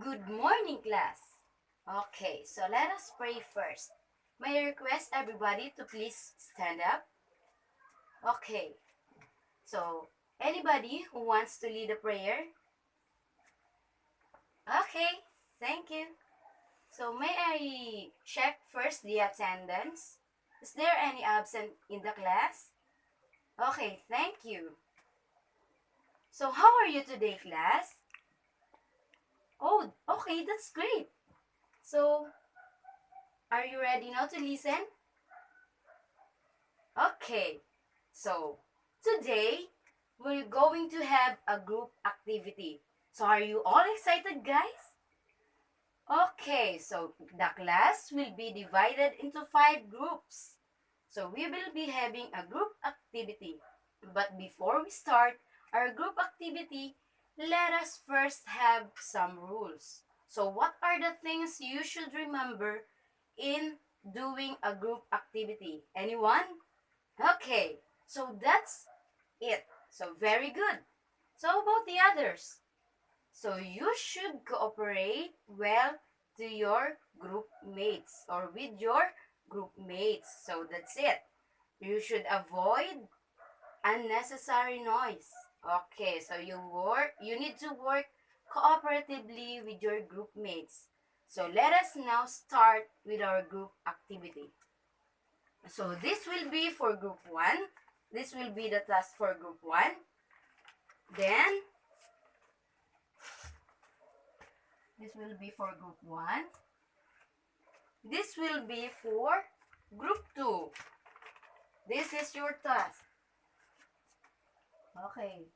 Good morning, class. Okay, so let us pray first. May I request everybody to please stand up? Okay, so anybody who wants to lead a prayer? Okay, thank you. So may I check first the attendance? Is there any absent in the class? Okay, thank you. So how are you today, class? Oh, okay, that's great. So, are you ready now to listen? Okay, so today we're going to have a group activity. So are you all excited, guys? Okay, so the class will be divided into 5 groups. So we will be having a group activity. But before we start our group activity, let us first have some rules. So what are the things you should remember in doing a group activity? Anyone? Okay, so that's it. So very good. So how about the others? So you should cooperate well to your group mates or with your group mates. So that's it. You should avoid unnecessary noise. Okay, so you need to work cooperatively with your group mates. So let us now start with our group activity. So this will be for group 1. This will be the task for group 1. Then, this will be for group 1. This will be for group 2. This is your task. Okay.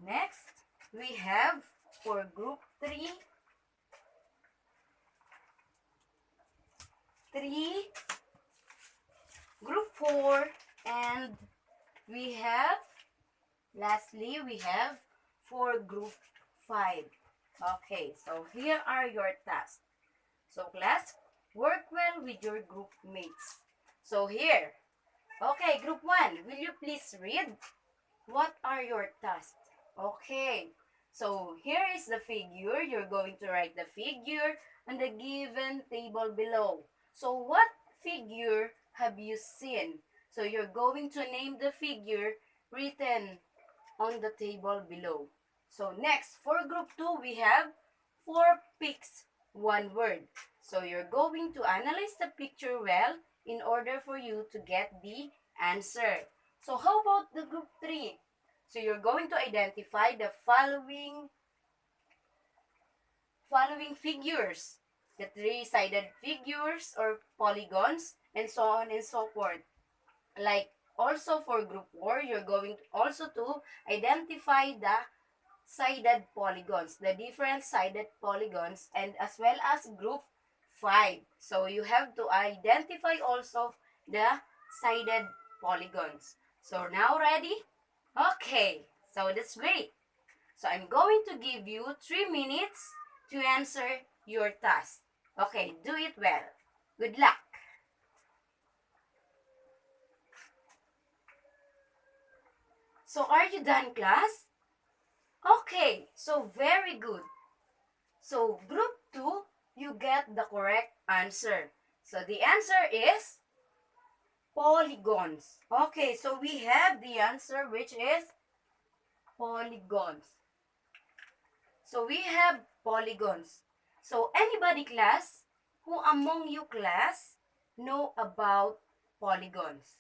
Next, we have for group 3, 3, group 4, and lastly, we have for group 5. Okay, so here are your tasks. So class, work well with your group mates. So here, okay, group 1, will you please read? What are your tasks? Okay, so here is the figure. You're going to write the figure on the given table below. So what figure have you seen? So you're going to name the figure written on the table below. So next, for group 2, we have 4 picks, 1 word. So you're going to analyze the picture well in order for you to get the answer. So how about the group 3? So you're going to identify the following figures. The 3-sided figures or polygons and so on and so forth. Like also for group 4, you're going to also to identify the sided polygons, the different sided polygons, and as well as group 5. So you have to identify also the sided polygons. So now ready? Okay, so that's great. So I'm going to give you 3 minutes to answer your task. Okay, do it well. Good luck. So are you done, class? Okay, so very good. So group 2, you get the correct answer. So the answer is polygons. Okay, so we have the answer which is polygons. So we have polygons. So anybody class, who among you class know about polygons?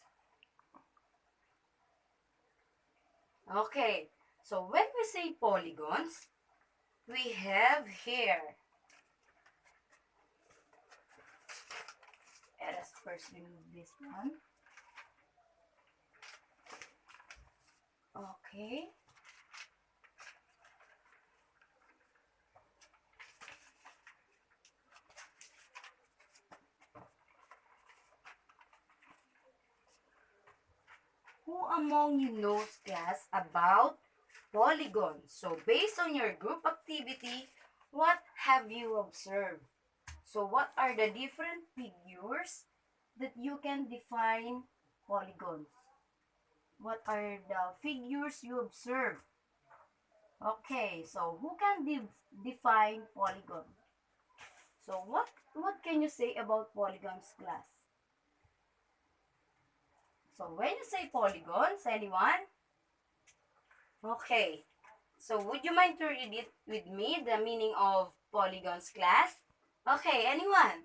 Okay, so when we say polygons, we have here. Let us first remove this one. Okay. Who among you knows, class, about polygons? So based on your group activity, what have you observed? So what are the different figures that you can define polygons? What are the figures you observe? Okay, so who can define polygon? So what can you say about polygons, class? So when you say polygons, anyone? Okay. So would you mind to read it with me, the meaning of polygons, class? Okay, anyone?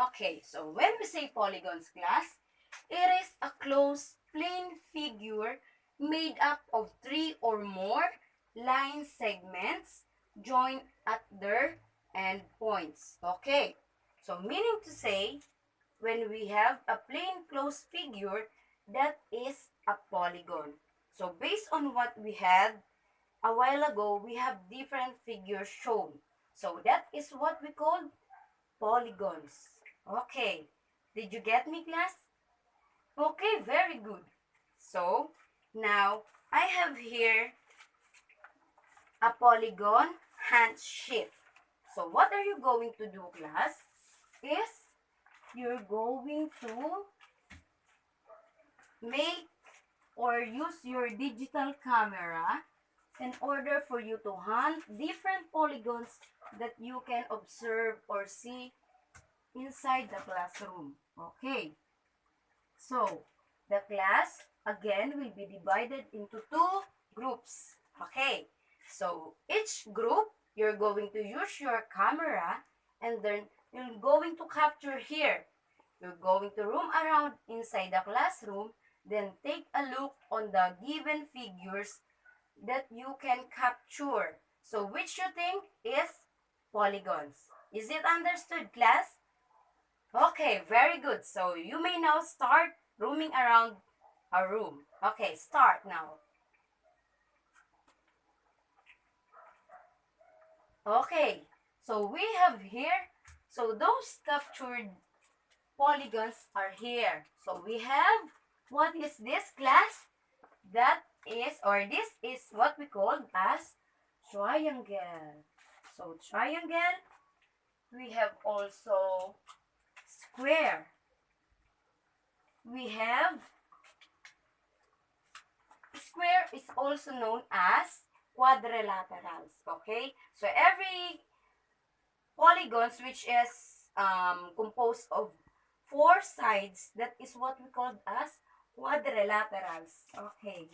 Okay, so when we say polygons, class, it is a closed plane figure made up of three or more line segments joined at their endpoints. Okay, so meaning to say, when we have a plain closed figure, that is a polygon. So based on what we had a while ago, we have different figures shown. So that is what we call polygons. Okay. Did you get me, class? Okay, very good. So, now I have here a polygon hand sheet. So, what are you going to do, class? Is you're going to make or use your digital camera in order for you to hunt different polygons that you can observe or see inside the classroom. Okay. So, the class, again, will be divided into two groups. Okay. So, each group, you're going to use your camera and then you're going to capture here. You're going to roam around inside the classroom, then take a look on the given figures that you can capture. So, which you think is polygons? Is it understood, class? Okay, very good. So you may now start roaming around a room. Okay, start now. Okay, so we have here, so those captured polygons are here. So we have, what is this, class? That is, or this is what we call as triangle. So triangle, we have also square. We have square is also known as quadrilaterals. Okay? So every polygons which is composed of four sides, that is what we call as quadrilaterals. Okay.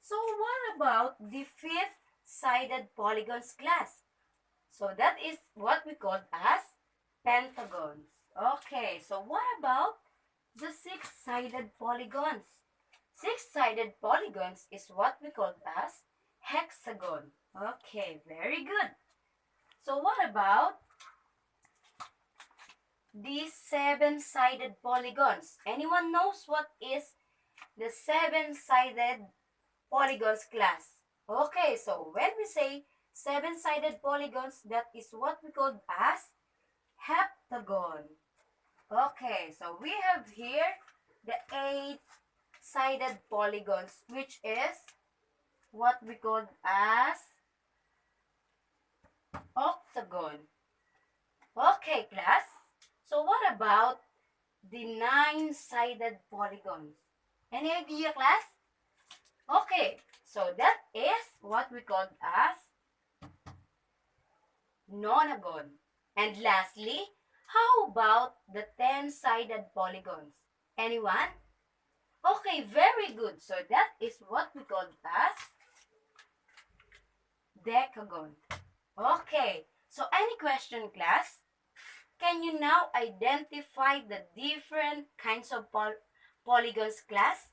So what about the fifth-sided polygons, class? So that is what we call as pentagons. Okay. So what about the six-sided polygons? Six-sided polygons is what we call as hexagon. Okay, very good. So what about these seven-sided polygons? Anyone knows what is the seven-sided polygons, class? Okay, so when we say seven-sided polygons, that is what we call as heptagon. Okay, so we have here the eight-sided polygons, which is what we call as octagon. Okay, class. So what about the nine-sided polygons? Any idea, class? Okay, so that is what we call as nonagon. And lastly, how about the 10-sided polygons? Anyone? Okay, very good. So that is what we call as decagon. Okay, so any question, class? Can you now identify the different kinds of polygons, class?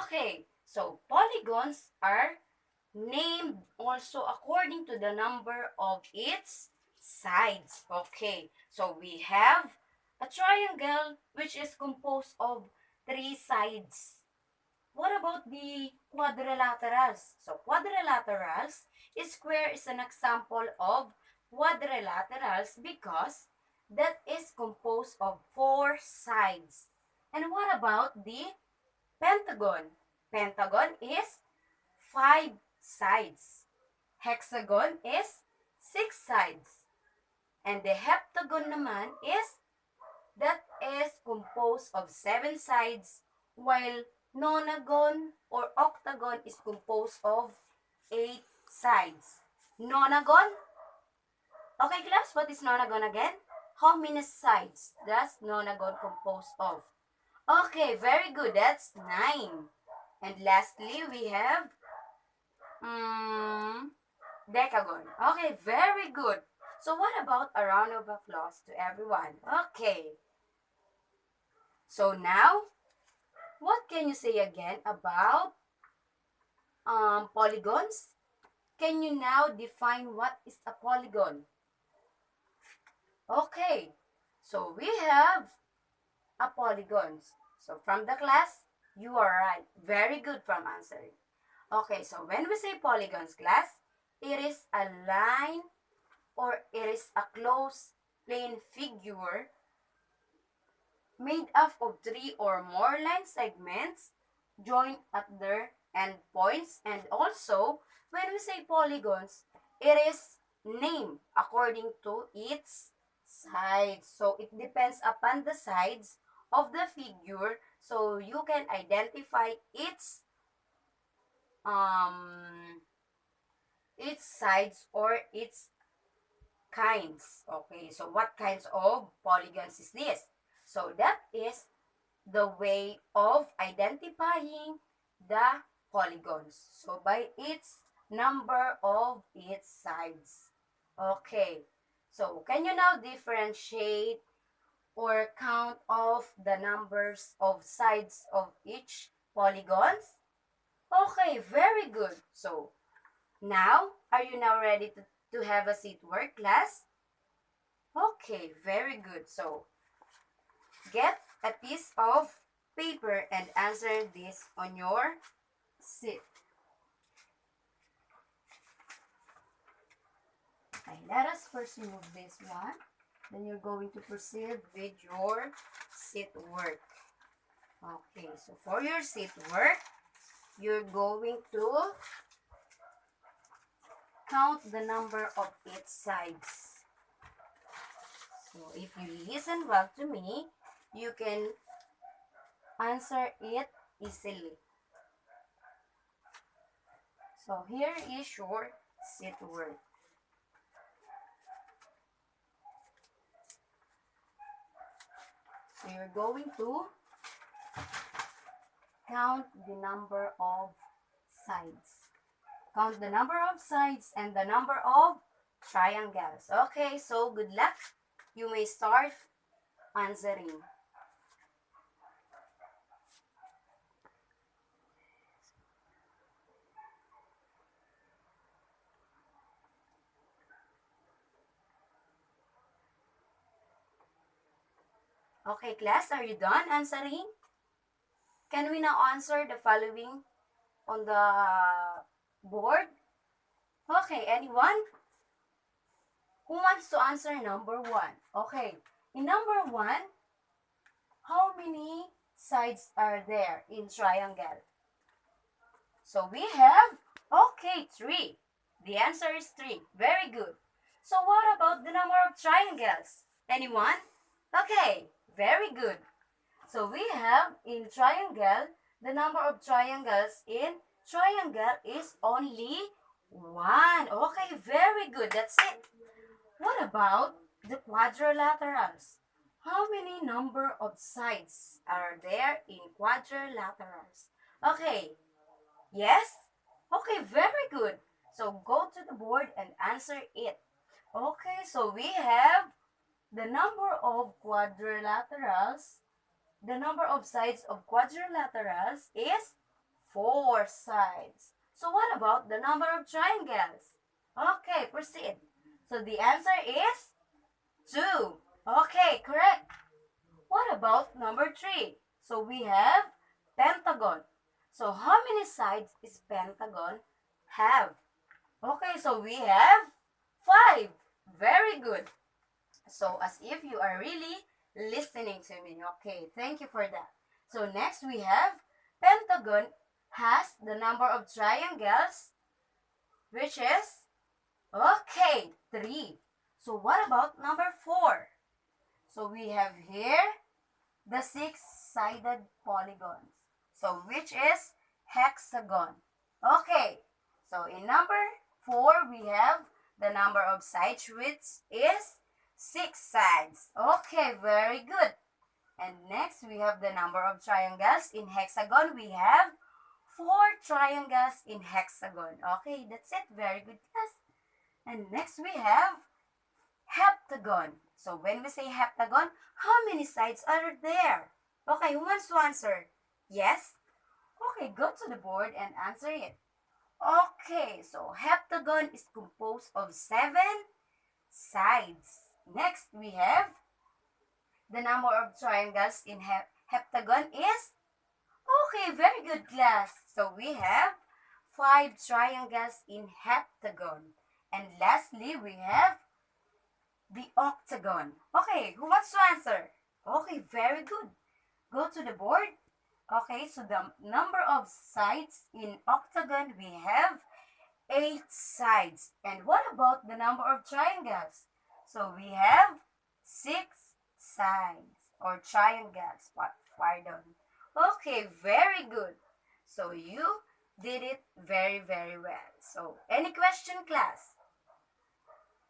Okay, so polygons are named also according to the number of its sides. Okay, so we have a triangle which is composed of three sides. What about the quadrilaterals? So quadrilaterals, square is an example of quadrilaterals because that is composed of four sides. And what about the pentagon? Pentagon is five sides. Hexagon is six sides. And the heptagon naman is that is composed of seven sides, while nonagon or octagon is composed of 8 sides. Nonagon? Okay, class, what is nonagon again? How many sides does nonagon compose of? Okay, very good. That's 9. And lastly, we have decagon. Okay, very good. So what about a round of applause to everyone? Okay. So now, what can you say again about polygons? Can you now define what is a polygon? Okay. So we have a polygons. So from the class, you are right. Very good from answering. Okay, so when we say polygons, class, it is a line or it is a closed plane figure made up of 3 or more line segments joined at their endpoints. And also, when we say polygons, it is named according to its sides. So it depends upon the sides of the figure, so you can identify um its sides or its kinds. Okay, so what kinds of polygons is this? So that is the way of identifying the polygons. So by its number of its sides. Okay, so can you now differentiate or count of the numbers of sides of each polygons? Okay, very good. So now, are you now ready to have a seat work, class? Okay, very good. So get a piece of paper and answer this on your seat. Okay, let us first remove this one. Then you're going to proceed with your seat work. Okay, so for your seat work, you're going to count the number of its sides. So if you listen well to me, you can answer it easily. So here is your seat work. So you're going to count the number of sides. Count the number of sides and the number of triangles. Okay, so good luck. You may start answering. Okay, class, are you done answering? Can we now answer the following on the board? Okay, anyone? Who wants to answer number 1? Okay, in number 1, how many sides are there in triangle? So we have, okay, 3. The answer is 3. Very good. So what about the number of triangles? Anyone? Okay, very good. So we have in triangle, the number of triangles in triangle is only 1. Okay, very good. That's it. What about the quadrilaterals? How many number of sides are there in quadrilaterals? Okay, yes? Okay, very good. So go to the board and answer it. Okay, so we have the number of quadrilaterals. The number of sides of quadrilaterals is 4 sides. So what about the number of triangles? Okay, proceed. So the answer is 2. Okay, correct. What about number 3? So we have pentagon. So how many sides is pentagon have? Okay, so we have 5. Very good. So as if you are really listening to me. Okay, thank you for that. So next we have pentagon has the number of triangles, which is, okay, 3. So what about number 4? So we have here the 6-sided polygons. So which is hexagon. Okay, So in number 4, we have the number of sides, which is 6 sides. Okay, very good. And next, we have the number of triangles. In hexagon, we have 4 triangles in hexagon. Okay, that's it. Very good, class. And next, we have heptagon. So when we say heptagon, how many sides are there? Okay, who wants to answer? Yes? Okay, go to the board and answer it. Okay, so heptagon is composed of 7 sides. Next, we have the number of triangles in heptagon is, okay, very good, class. So we have 5 triangles in heptagon. And lastly, we have the octagon. Okay, who wants to answer? Okay, very good. Go to the board. Okay, so the number of sides in octagon, we have 8 sides. And what about the number of triangles? So we have 6 sides or triangles. Pardon. Okay, very good. So you did it very, very well. So any question, class?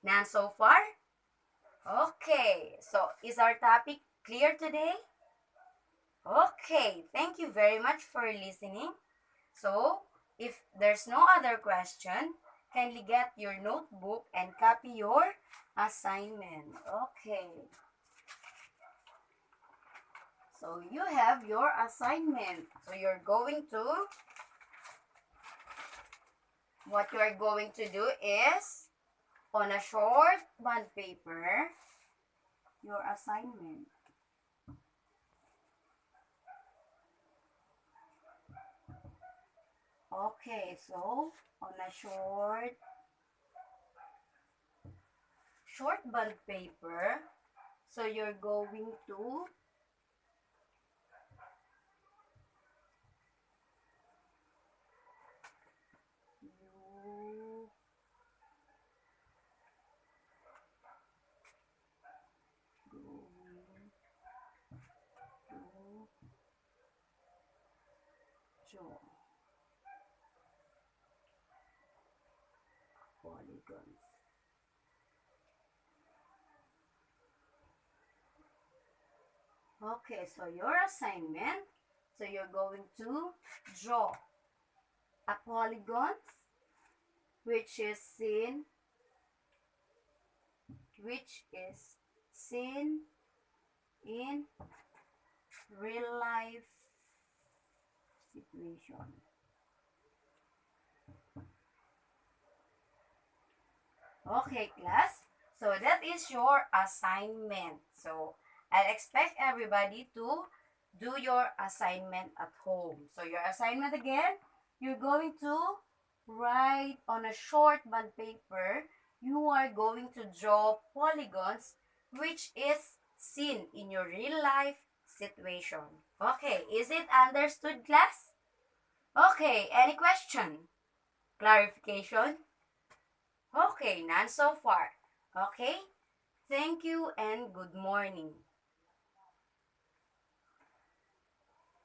None so far? Okay, so is our topic clear today? Okay, thank you very much for listening. So, if there's no other question, kindly get your notebook and copy your assignment. Okay. So, you have your assignment. So, what you are going to do is, on a short bond paper, your assignment. Okay, so on a short bond paper, so you're going to draw polygons. Okay, so your assignment, so you're going to draw a polygon which is seen in real life situation. Okay, class. So that is your assignment. So I expect everybody to do your assignment at home. So your assignment again, you're going to write on a short bond paper. You are going to draw polygons which is seen in your real life situation. Okay, is it understood, class? Okay, any question? Clarification? Okay, none so far. Okay, thank you and good morning.